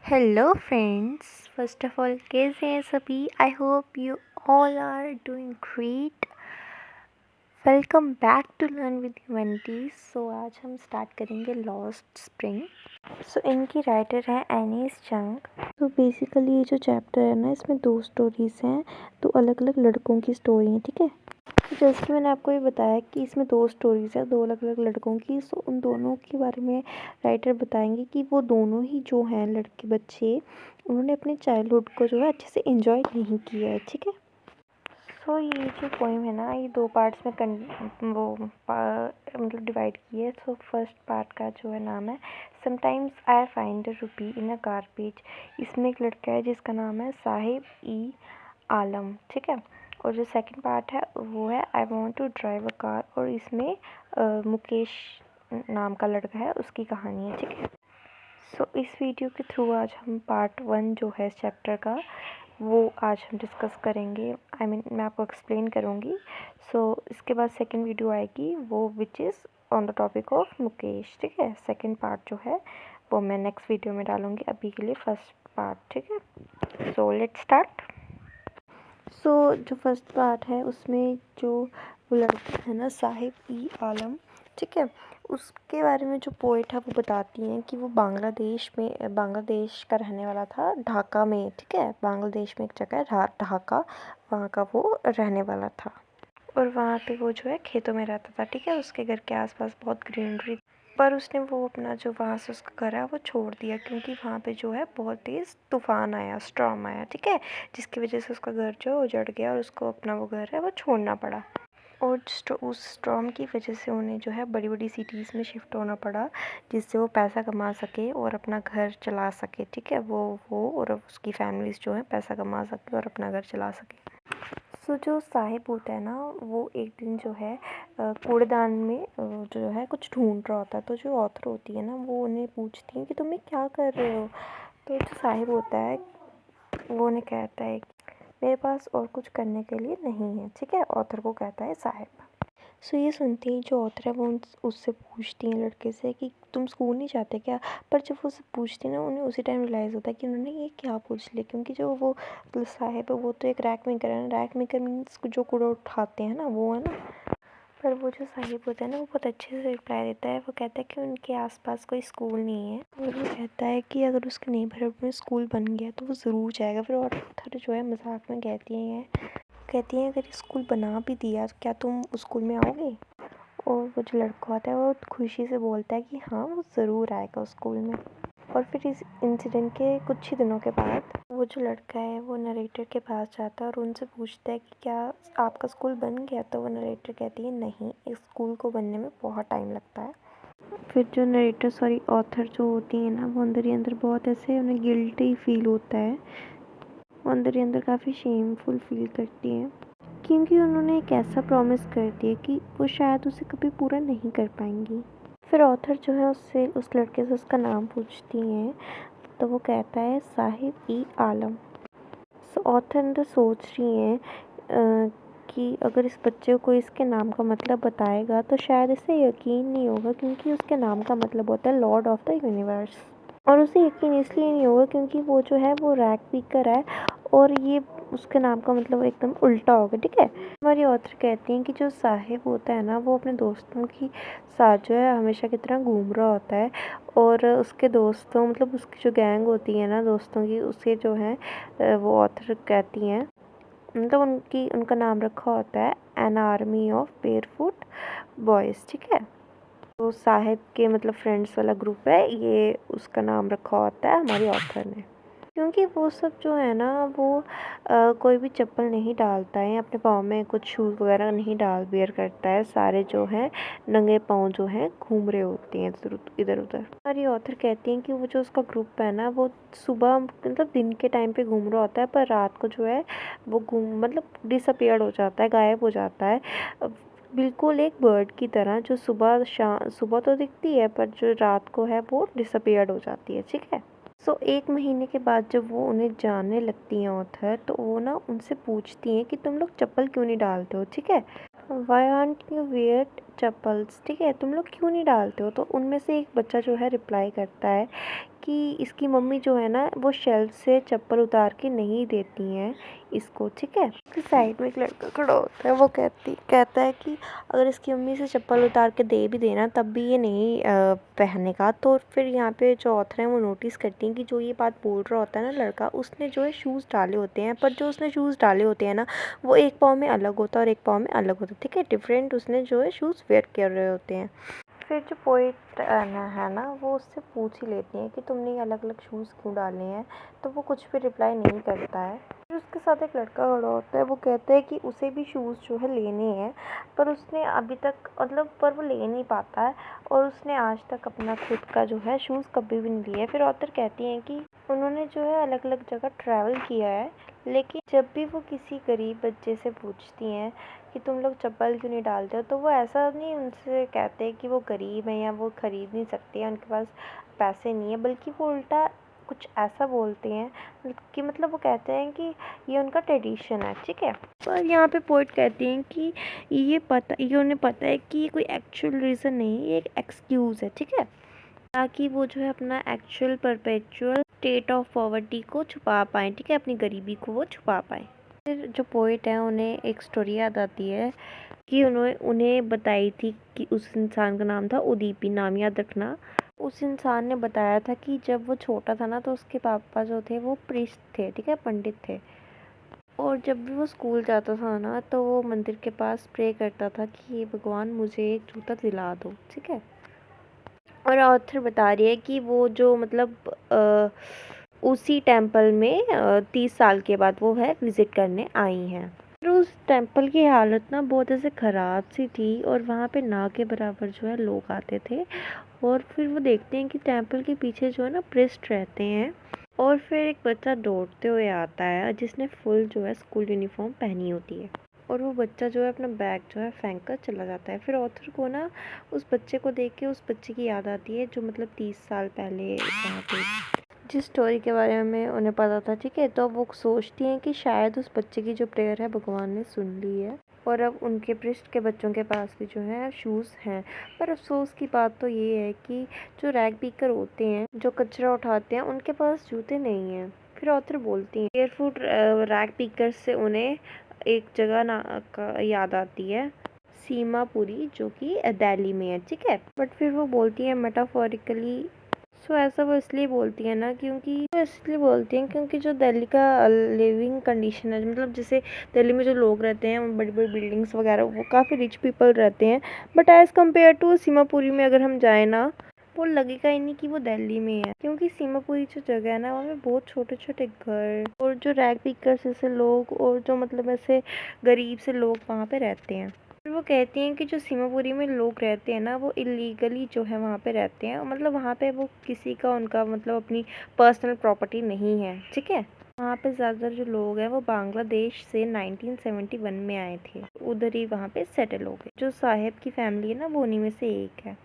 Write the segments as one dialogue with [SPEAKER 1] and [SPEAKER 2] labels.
[SPEAKER 1] Hello friends, first of all कैसे हैं सभी। I hope you all are doing great. Welcome back to learn with humanities. So आज हम start करेंगे lost spring. सो इनकी writer है एनीस चंग। तो बेसिकली ये जो चैप्टर है ना, इसमें 2 स्टोरीज हैं, 2 अलग अलग लड़कों की स्टोरी हैं, ठीक है। तो जैसे कि मैंने आपको ये बताया कि इसमें 2 स्टोरीज है, 2 अलग अलग लड़कों की। सो उन दोनों के बारे में राइटर बताएंगे कि वो दोनों ही जो हैं लड़के बच्चे, उन्होंने अपने चाइल्डहुड को जो है अच्छे से एंजॉय नहीं किया है, ठीक है। सो ये जो पोइम है ना, ये 2 पार्ट्स में मतलब डिवाइड की है। सो फर्स्ट पार्ट का जो है नाम है समटाइम्स आई फाइंड अ रूपी इन अ गार्बेज। इसमें एक लड़का है जिसका नाम है साहिब ई आलम, ठीक है। और जो सेकंड पार्ट है वो है I want to drive a car, और इसमें मुकेश नाम का लड़का है, उसकी कहानी है, ठीक है। सो इस वीडियो के थ्रू आज हम पार्ट 1 जो है इस चैप्टर का, वो आज हम डिस्कस करेंगे। मैं आपको एक्सप्लेन करूँगी। सो इसके बाद सेकंड वीडियो आएगी, वो which is on the topic of Mukesh, ठीक है। सेकंड पार्ट जो है वो मैं नेक्स्ट वीडियो में डालूँगी, अभी के लिए फर्स्ट पार्ट, ठीक है। So let's start. सो जो फर्स्ट पार्ट है उसमें जो वो लड़का है ना, साहिब ई आलम, ठीक है, उसके बारे में जो पोइट है वो बताती हैं कि वो बांग्लादेश का रहने वाला था, ढाका में, ठीक है। बांग्लादेश में एक जगह है ढाका, वहाँ का वो रहने वाला था। और वहाँ पे वो जो है खेतों में रहता था, ठीक है। उसके घर के आसपास बहुत ग्रीनरी, पर उसने वो अपना जो वहाँ से उसका घर है वो छोड़ दिया, क्योंकि वहाँ पे जो है बहुत तेज़ तूफ़ान आया, स्टॉर्म आया, ठीक है। जिसकी वजह से उसका घर जो है उजड़ गया और उसको अपना वो घर है वो छोड़ना पड़ा। और उस स्टॉर्म की वजह से उन्हें जो है बड़ी बड़ी सिटीज़ में शिफ्ट होना पड़ा, जिससे वो पैसा कमा सके और अपना घर चला सके, ठीक है। वो और उसकी फैमिलीज़ जो है पैसा कमा सके और अपना घर चला सके। सो जो साहिब होता है ना, वो एक दिन जो है कूड़ेदान में जो है कुछ ढूंढ रहा होता है। तो जो ऑथर होती है ना, वो उन्हें पूछती है कि तुम ये क्या कर रहे हो। तो जो साहिब होता है वो उन्हें कहता है मेरे पास और कुछ करने के लिए नहीं है, ठीक है। ऑथर को कहता है साहिब। सो ये सुनते ही जो ऑथर है वो उससे पूछती हैं लड़के से कि तुम स्कूल नहीं जाते क्या। पर जब वो उससे पूछती है ना, उन्हें उसी टाइम रियलाइज़ होता है कि उन्होंने ये क्या पूछ लिया, क्योंकि जो वो साहिब है वो तो एक रैक मेकर है ना। रैक मेकर मीन्स जो कूड़ा उठाते हैं ना, वो है ना। पर वो जो साहिब होता है ना, वो बहुत अच्छे से रिप्लाई देता है। वो कहता है कि उनके आसपास कोई स्कूल नहीं है, और वो कहता है कि अगर उसके नेबरहुड में स्कूल बन गया तो वो ज़रूर जाएगा। फिर ऑथर जो है मजाक में कहती हैं अगर स्कूल बना भी दिया तो क्या तुम उस स्कूल में आओगे। और वो जो लड़का होता है वो खुशी से बोलता है कि हाँ, वो ज़रूर आएगा उस स्कूल में। और फिर इस इंसिडेंट के कुछ ही दिनों के बाद वो जो लड़का है वो नरेटर के पास जाता है और उनसे पूछता है कि क्या आपका स्कूल बन गया। तो वो नरेटर कहती है नहीं, इस स्कूल को बनने में बहुत टाइम लगता है। फिर जो ऑथर जो होती है ना, वो अंदर ही अंदर बहुत ऐसे उन्हें गिल्टी फील होता है। वो अंदर ही अंदर काफ़ी शेमफुल फील करती है, क्योंकि उन्होंने एक ऐसा प्रॉमिस कर दिया कि वो शायद उसे कभी पूरा नहीं कर पाएंगी। फिर ऑथर जो है उससे उस लड़के से उसका नाम पूछती हैं, तो वो कहता है साहिब ई आलम। सो ऑथर अंदर सोच रही हैं कि अगर इस बच्चे को इसके नाम का मतलब बताएगा तो शायद इसे यकीन नहीं होगा, क्योंकि उसके नाम का मतलब होता है लॉर्ड ऑफ द यूनिवर्स। और उसे यकीन इसलिए नहीं होगा क्योंकि वो जो है वो रैक पीकर है, और ये उसके नाम का मतलब एकदम उल्टा होगा, ठीक है। हमारी ऑथर कहती हैं कि जो साहिब होता है ना, वो अपने दोस्तों की साथ जो है हमेशा की तरह घूम रहा होता है। और उसके दोस्तों मतलब उसकी जो गैंग होती है ना दोस्तों की, उसे जो है वो ऑथर कहती हैं, मतलब उनका नाम रखा होता है an army of barefoot boys, ठीक है। तो साहिब के मतलब फ्रेंड्स वाला ग्रुप है ये, उसका नाम रखा होता है हमारी ऑथर ने। क्योंकि वो सब जो है ना, वो कोई भी चप्पल नहीं डालता है, अपने पाँव में कुछ शूज़ वगैरह नहीं बियर करता है। सारे जो हैं नंगे पाँव जो हैं घूम रहे होते हैं इधर उधर। हमारी ऑथर कहती हैं कि वो जो उसका ग्रुप है ना, वो सुबह मतलब दिन के टाइम पे घूम रहा होता है, पर रात को जो है वो मतलब डिसअपियर्ड हो जाता है, गायब हो जाता है। बिल्कुल एक बर्ड की तरह, जो सुबह तो दिखती है पर जो रात को है वो डिसअपियर्ड हो जाती है, ठीक है। सो 1 महीने के बाद जब वो उन्हें जानने लगती हैं ऑथर, तो वो ना उनसे पूछती हैं कि तुम लोग चप्पल क्यों नहीं डालते हो, ठीक है। Why aren't you wear chappals, ठीक है, तुम लोग क्यों नहीं डालते हो। तो उनमें से एक बच्चा जो है रिप्लाई करता है कि इसकी मम्मी जो है ना वो शेल्फ से चप्पल उतार के नहीं देती हैं इसको, ठीक है। उसके साइड में एक लड़का खड़ा होता है, वो कहता है कि अगर इसकी मम्मी से चप्पल उतार के दे भी देना तब भी ये नहीं पहनेगा। तो फिर यहाँ पे जो ऑथर है वो नोटिस करती हैं कि जो ये बात बोल रहा होता है ना लड़का, उसने जो है शूज़ डाले होते हैं, पर जो उसने शूज़ डाले होते हैं ना वो एक पाँव में अलग होता है और एक पाँव में अलग होता है, ठीक है। डिफरेंट उसने जो है शूज़ वेयर कर रहे होते हैं। फिर जो पोइट है ना वो उससे पूछ ही लेती हैं कि तुमने ये अलग अलग शूज़ क्यों डाले हैं, तो वो कुछ भी रिप्लाई नहीं करता है। फिर उसके साथ एक लड़का खड़ा होता है, वो कहता है कि उसे भी शूज़ जो है लेने हैं, पर उसने अभी तक पर वो ले नहीं पाता है और उसने आज तक अपना खुद का जो है शूज़ कभी भी नहीं लिया है। फिर ऑथर कहती हैं कि उन्होंने जो है अलग अलग जगह ट्रैवल किया है, लेकिन जब भी वो किसी गरीब बच्चे से पूछती हैं कि तुम लोग चप्पल क्यों नहीं डालते हो, तो वो ऐसा नहीं उनसे कहते कि वो गरीब हैं या वो ख़रीद नहीं सकते या उनके पास पैसे नहीं है, बल्कि वो उल्टा कुछ ऐसा बोलते हैं कि मतलब वो कहते हैं कि ये उनका ट्रेडिशन है, ठीक है। पर यहाँ पे पोइट कहती हैं कि ये उन्हें पता है कि ये कोई एक्चुअल रीज़न नहीं, ये एक एक्सक्यूज़ है, ठीक है, ताकि वो जो है अपना actual perpetual state of poverty को छुपा पाएँ, ठीक है, अपनी गरीबी को वो छुपा पाएँ। फिर जो पोइट है उन्हें एक स्टोरी याद आती है कि उन्हें बताई थी कि उस इंसान का नाम था उदीपी, नाम याद रखना। उस इंसान ने बताया था कि जब वो छोटा था ना तो उसके पापा जो थे वो प्रीस्ट थे, ठीक है, पंडित थे। और जब भी वो स्कूल जाता था ना तो वो मंदिर के पास प्रे करता था कि हे भगवान मुझे एक जूता दिला दो, ठीक है। और ऑथर बता रही है कि वो जो उसी टेम्पल में 30 साल के बाद वो है विज़िट करने आई हैं। फिर उस टेम्पल की हालत ना बहुत ऐसे ख़राब सी थी और वहाँ पे ना के बराबर जो है लोग आते थे। और फिर वो देखते हैं कि टेम्पल के पीछे जो है ना प्रिस्ट रहते हैं। और फिर एक बच्चा दौड़ते हुए आता है जिसने फुल जो है स्कूल यूनिफॉर्म पहनी होती है, और वो बच्चा जो है अपना बैग जो है फेंक कर चला जाता है। फिर ऑथर को ना उस बच्चे को देख के उस बच्चे की याद आती है जो 30 साल पहले वहाँ पे जिस स्टोरी के बारे में उन्हें पता था, ठीक है। तो वो सोचती हैं कि शायद उस बच्चे की जो प्रेयर है भगवान ने सुन ली है और अब उनके पृष्ठ के बच्चों के पास भी जो है शूज़ हैं। पर अफसोस की बात तो ये है कि जो रैग पिकर होते हैं, जो कचरा उठाते हैं, उनके पास जूते नहीं हैं। फिर ऑथर बोलती हैं एयरफुट रैग पिकर से उन्हें एक जगह याद आती है, सीमापुरी, जो कि दिल्ली में है, ठीक है। बट फिर वो बोलती है मेटाफोरिकली, ऐसा वो इसलिए बोलती है ना क्योंकि जो दिल्ली का लिविंग कंडीशन है, मतलब जैसे दिल्ली में जो लोग रहते हैं बड़ी बड़ी बिल्डिंग्स वगैरह, वो काफ़ी रिच पीपल रहते हैं। But as compared to Seemapuri में अगर हम जाए ना, वो लगेगा ही नहीं कि वो दिल्ली में है, क्योंकि सीमापुरी जो जगह है ना वहाँ पे बहुत छोटे छोटे घर और जो रैग पिकर्स जैसे लोग और जो ऐसे गरीब से लोग वहाँ पे रहते हैं। फिर वो कहती हैं कि जो सीमापुरी में लोग रहते हैं ना वो इलीगली जो है वहाँ पे रहते हैं, वहाँ पे वो किसी का उनका अपनी पर्सनल प्रॉपर्टी नहीं है, ठीक है। वहाँ पे ज़्यादातर जो लोग हैं वो बांग्लादेश से 1971 में आए थे, उधर ही वहाँ पे सेटल हो गए। जो साहेब की फैमिली है ना वो उन्हीं में से एक है।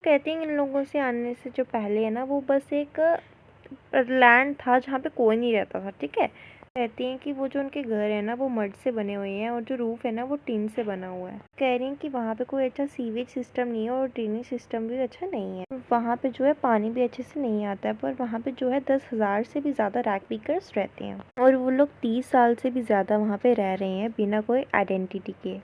[SPEAKER 1] कहते हैं इन लोगों से आने से जो पहले है ना वो बस एक लैंड था जहाँ पे कोई नहीं रहता था, ठीक है। कहती हैं कि वो जो उनके घर है ना वो मड से बने हुए हैं और जो रूफ है ना वो टीन से बना हुआ है। कह रही हैं कि वहाँ पे कोई अच्छा सीवेज सिस्टम नहीं है और ड्रेनेज सिस्टम भी अच्छा नहीं है। वहाँ पे जो है पानी भी अच्छे से नहीं आता है, पर वहाँ पे जो है 10,000 से भी ज़्यादा रैग पिकर्स रहते हैं और वो लोग 30 साल से भी ज़्यादा वहाँ पे रह रहे हैं बिना कोई आइडेंटिटी के।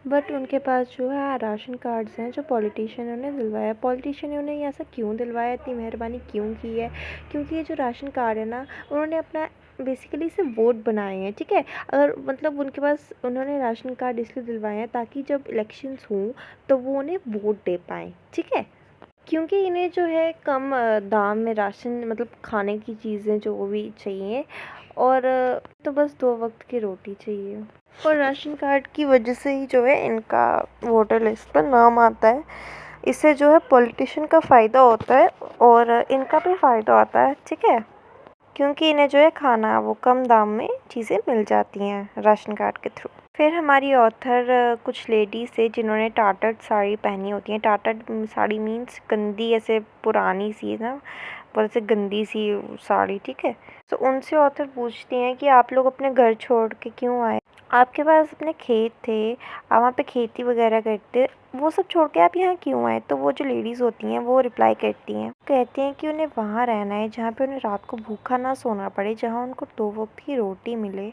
[SPEAKER 1] बट उनके पास जो है राशन कार्ड्स हैं जो पॉलिटिशियन ने उन्हें दिलवाया। पॉलिटिशियन ने उन्हें ऐसा क्यों दिलवाया, इतनी मेहरबानी क्यों की है, क्योंकि ये जो राशन कार्ड है ना उन्होंने अपना बेसिकली से वोट बनाए हैं, ठीक है। अगर उनके पास उन्होंने राशन कार्ड इसलिए दिलवाए हैं ताकि जब इलेक्शंस हों तो वो उन्हें वोट दे पाएँ, ठीक है। क्योंकि इन्हें जो है कम दाम में राशन खाने की चीज़ें जो भी चाहिए और तो बस 2 वक्त की रोटी चाहिए। और राशन कार्ड की वजह से ही जो है इनका वोटर लिस्ट पर नाम आता है। इससे जो है पॉलिटिशियन का फ़ायदा होता है और इनका भी फ़ायदा होता है, ठीक है, क्योंकि इन्हें जो है खाना वो कम दाम में चीज़ें मिल जाती हैं राशन कार्ड के थ्रू। फिर हमारी ऑथर कुछ लेडीज़ है जिन्होंने टाटर्ड साड़ी पहनी होती हैं। टाटर्ड साड़ी मीन्स गंदी ऐसे पुरानी सी ना, बहुत से गंदी सी साड़ी, ठीक है। तो उनसे ऑथर पूछती हैं कि आप लोग अपने घर छोड़ के क्यों आए, आपके पास अपने खेत थे, आप वहाँ पे खेती वगैरह करते, वो सब छोड़ के आप यहाँ क्यों आए। तो वो जो लेडीज़ होती हैं वो रिप्लाई करती हैं, कहती हैं कि उन्हें वहाँ रहना है जहाँ पे उन्हें रात को भूखा ना सोना पड़े, जहाँ उनको 2 वक्त की रोटी मिले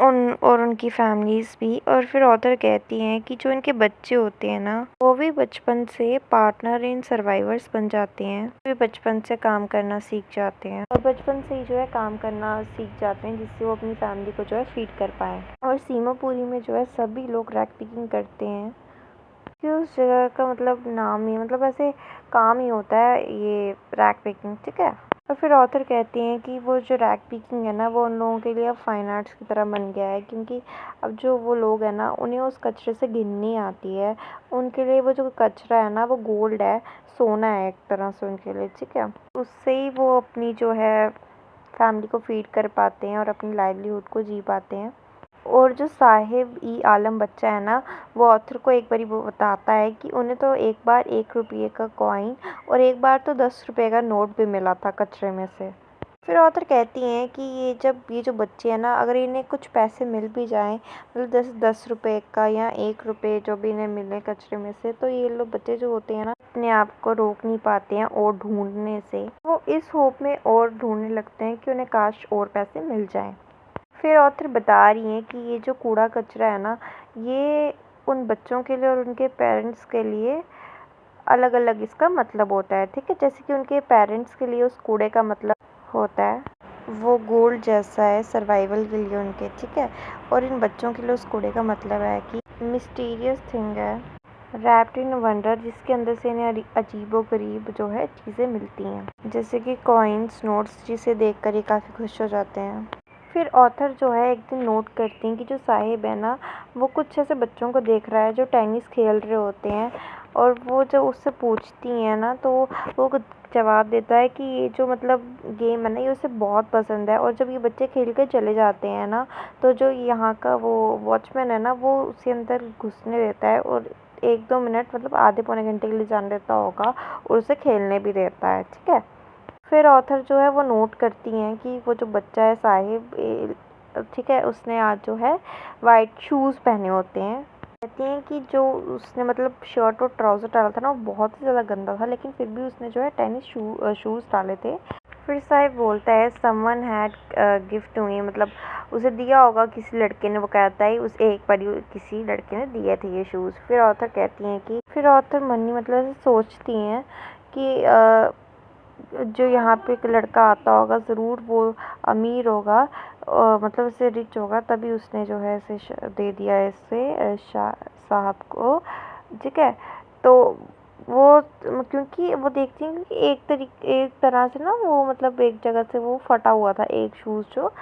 [SPEAKER 1] और उनकी फैमिलीज़ भी। और फिर ऑथर कहती हैं कि जो इनके बच्चे होते हैं ना, वो भी बचपन से पार्टनर इन सर्वाइवर्स बन जाते हैं, वे बचपन से काम करना सीख जाते हैं और बचपन से ही जो है काम करना सीख जाते हैं, जिससे वो अपनी फैमिली को जो है फीड कर पाएँ। और सीमापुरी में जो है सभी लोग रैक पिकिंग करते हैं, कि उस जगह का मतलब नाम ही मतलब ऐसे काम ही होता है ये रैक पिकिंग, ठीक है। और फिर ऑथर कहती हैं कि वो जो रैक पिकिंग है ना, वो उन लोगों के लिए अब फाइन आर्ट्स की तरह बन गया है, क्योंकि अब जो वो लोग हैं ना, उन्हें उस कचरे से गिननी आती है। उनके लिए वो जो कचरा है ना, वो गोल्ड है, सोना है एक तरह से उनके लिए, ठीक है। उससे ही वो अपनी जो है फैमिली को फीड कर पाते हैं और अपनी लाइवलीहुड को जी पाते हैं। और जो साहिब ई आलम बच्चा है ना, वो ऑथर को एक बारी वो बताता है कि उन्हें तो एक बार 1 रुपये का कॉइन और एक बार तो 10 रुपये का नोट भी मिला था कचरे में से। फिर ऑथर कहती हैं कि ये जो बच्चे हैं ना, अगर इन्हें कुछ पैसे मिल भी जाएं, मतलब 10 रुपये का या 1 रुपये जो भी इन्हें मिले कचरे में से, तो ये लोग बच्चे जो होते हैं ना, अपने आप को रोक नहीं पाते हैं और ढूंढने से। वो इस होप में और ढूंढने लगते हैं कि उन्हें काश और पैसे मिल जाएं। फिर ऑथर बता रही हैं कि ये जो कूड़ा कचरा है ना, ये उन बच्चों के लिए और उनके पेरेंट्स के लिए अलग अलग इसका मतलब होता है, ठीक है। जैसे कि उनके पेरेंट्स के लिए उस कूड़े का मतलब होता है वो गोल्ड जैसा है सर्वाइवल के लिए उनके, ठीक है। और इन बच्चों के लिए उस कूड़े का मतलब है कि मिस्टीरियस थिंग है, रैप्ड इन वंडर, जिसके अंदर से इन्हें अजीबो गरीब जो है चीज़ें मिलती हैं, जैसे कि कॉइन्स, नोट्स, जिसे देखकर ये काफ़ी खुश हो जाते हैं। फिर ऑथर जो है एक दिन नोट करती हैं कि जो साहिब है ना, वो कुछ ऐसे बच्चों को देख रहा है जो टेनिस खेल रहे होते हैं, और वो जब उससे पूछती हैं ना, तो वो जवाब देता है कि ये जो मतलब गेम है ना, ये उसे बहुत पसंद है। और जब ये बच्चे खेल कर चले जाते हैं ना, तो जो यहाँ का वो वॉचमैन है ना, वो उसके अंदर घुसने देता है और 1-2 मिनट मतलब आधे पौने घंटे के लिए जाने देता होगा और उसे खेलने भी देता है, ठीक है। फिर ऑथर जो है वो नोट करती हैं कि वो जो बच्चा है साहिब, ठीक है, उसने आज जो है वाइट शूज़ पहने होते हैं। कहती हैं कि जो उसने मतलब शर्ट और ट्राउज़र डाला था ना, वो बहुत ही ज़्यादा गंदा था, लेकिन फिर भी उसने जो है टेनिस शूज़ डाले थे। फिर साहिब बोलता है someone had gift to me, मतलब उसे दिया होगा किसी लड़के ने, वो कहता है उस एक बार किसी लड़के ने दिए थे ये शूज़। फिर ऑथर कहती हैं कि फिर ऑथर मन ही मतलब ऐसे सोचती हैं कि जो यहाँ पे एक लड़का आता होगा, ज़रूर वो अमीर होगा, मतलब उससे रिच होगा, तभी उसने जो है इसे दे दिया इससे शाह साहब को, ठीक है। तो वो क्योंकि वो देखती हैं कि एक तरह से ना, वो मतलब एक जगह से वो फटा हुआ था, एक शूज़ जो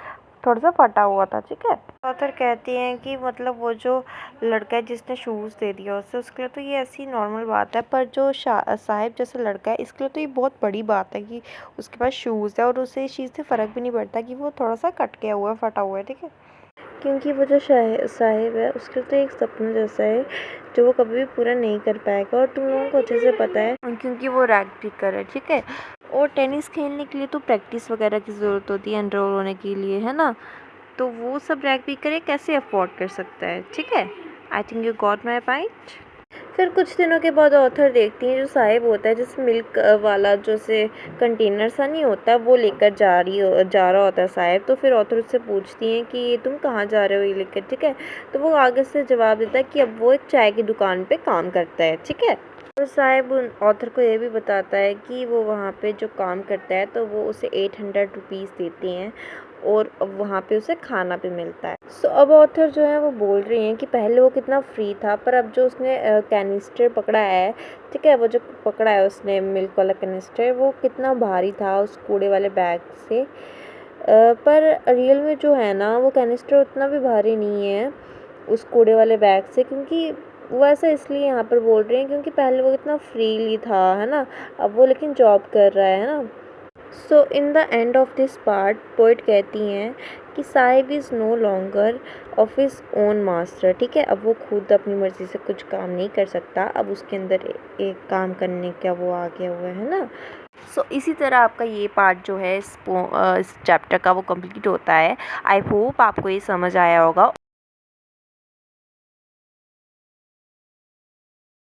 [SPEAKER 1] थोड़ा सा फटा हुआ था, ठीक है। ऑथर कहती हैं कि मतलब वो जो लड़का है जिसने शूज़ दे दिया उसे, उसके लिए तो ये ऐसी नॉर्मल बात है, पर जो साहिब जैसा लड़का है, इसके लिए तो ये बहुत बड़ी बात है कि उसके पास शूज़ है और उसे इस चीज़ से फ़र्क भी नहीं पड़ता कि वो थोड़ा सा कट गया हुआ है, फटा हुआ है, ठीक है। क्योंकि वो जो साहिब है, उसके लिए तो एक सपना जैसा है जो वो कभी भी पूरा नहीं कर पाएगा, और तुम लोगों को अच्छे से पता है क्योंकि वो रैग पिकर है, ठीक है। और टेनिस खेलने के लिए तो प्रैक्टिस वगैरह की ज़रूरत होती है एनरोल होने के लिए, है ना। तो वो सब रैग पिकर कैसे अफोर्ड कर सकता है, ठीक है। I think you got my point. फिर कुछ दिनों के बाद ऑथर देखती हैं जो साहिब होता है, जिस मिल्क वाला जो से कंटेनर सा नहीं होता, वो लेकर जा रहा होता है साहिब। तो फिर ऑथर उससे पूछती हैं कि ये तुम कहाँ जा रहे हो ये लेकर, ठीक है। तो वो आगे से जवाब देता है कि अब वो एक चाय की दुकान पे काम करता है, ठीक है। तो साहिब उन ऑथर को ये भी बताता है कि वो वहाँ पे जो काम करता है, तो वो उसे 800 रुपीज़ देते हैं और अब वहाँ पे उसे खाना भी मिलता है। सो अब ऑथर जो है वो बोल रही हैं कि पहले वो कितना फ्री था, पर अब जो उसने कैनिस्टर पकड़ा है, ठीक है, वो जो पकड़ा है उसने मिल्क वाला कैनिस्टर, वो कितना भारी था उस कूड़े वाले बैग से। पर रियल में जो है ना, वो कैनिस्टर उतना भी भारी नहीं है उस कूड़े वाले बैग से, क्योंकि वो ऐसा इसलिए यहाँ पर बोल रहे हैं क्योंकि पहले वो कितना फ्रीली था, है ना, अब वो लेकिन जॉब कर रहा है ना। So in the end of this part poet कहती हैं कि Sahib is no longer of his own master, ठीक है। अब वो खुद अपनी मर्ज़ी से कुछ काम नहीं कर सकता, अब उसके अंदर एक काम करने का वो आ गया हुआ है ना। सो इसी तरह आपका ये पार्ट जो है इस चैप्टर का वो कंप्लीट होता है। आई होप आपको ये समझ आया होगा।